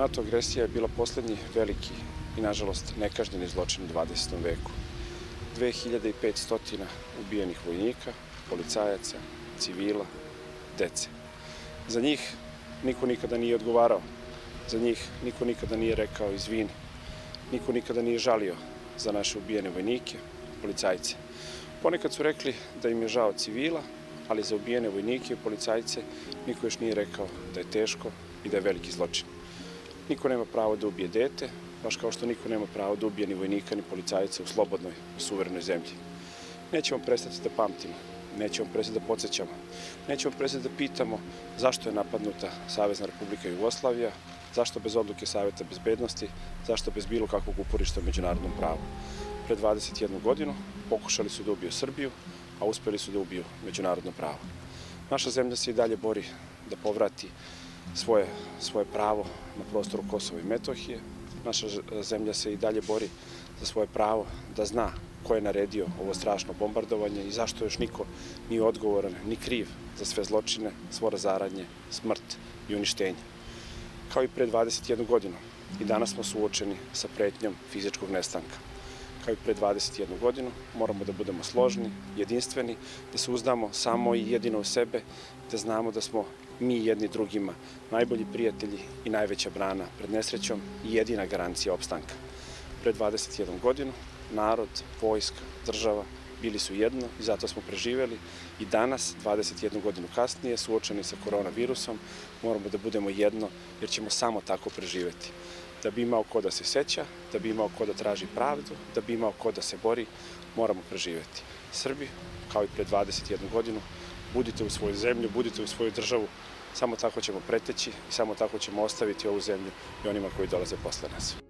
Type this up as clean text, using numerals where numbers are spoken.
NATO agresija je bila poslednji veliki i, nažalost, nekažnjeni zločin u 20. veku. 2500 ubijenih vojnika, policajaca, civila, dece. Za njih niko nikada nije odgovarao, za njih niko nikada nije rekao izvini, niko nikada nije žalio za naše ubijene vojnike, policajce. Ponekad su rekli da im je žao civila, ali za ubijene vojnike i policajce niko još nije rekao da je teško i da je veliki zločin. Niko nema pravo da ubije dete, baš kao što niko nema pravo da ubije ni vojnika ni policajca u slobodnoj i suverenoj zemlji. Nećemo prestati da pamtimo, nećemo prestati da podsjećamo, nećemo prestati da pitamo zašto je napadnuta Savezna Republika Jugoslavija, zašto bez odluke Saveta bezbednosti, zašto bez bilo kakvog uporišta u međunarodnom pravu. Pre 21 godinu pokušali su da ubiju Srbiju, a uspeli su da ubiju međunarodno pravo. Naša zemlja se i dalje bori da povrati svoje pravo na prostoru Kosova i Metohije. Naša zemlja se i dalje bori za svoje pravo da zna ko je naredio ovo strašno bombardovanje i zašto još niko nije odgovoran ni kriv za sve zločine, svo razaranje, smrt i uništenje. Kao i pre 21 godinu, i danas smo suočeni sa pretnjom fizičkog nestanka. Kao i pre 21 godinu moramo da budemo složni, jedinstveni, da se uzdamo samo i jedino u sebe, da znamo da smo mi jedni drugima najbolji prijatelji i najveća brana pred nesrećom i jedina garancija opstanka. Pre 21 godinu narod, vojska, država bili su jedno i zato smo preživeli i danas, 21 godinu kasnije, suočeni sa koronavirusom, moramo da budemo jedno jer ćemo samo tako preživeti. Da bi imao ko da se seća, da bi imao ko da traži pravdu, da bi imao ko da se bori, moramo preživeti. Srbi, kao i pre 21 godinu, budite u svoju zemlju, budite u svoju državu, samo tako ćemo preteći i samo tako ćemo ostaviti ovu zemlju i onima koji dolaze posle nas.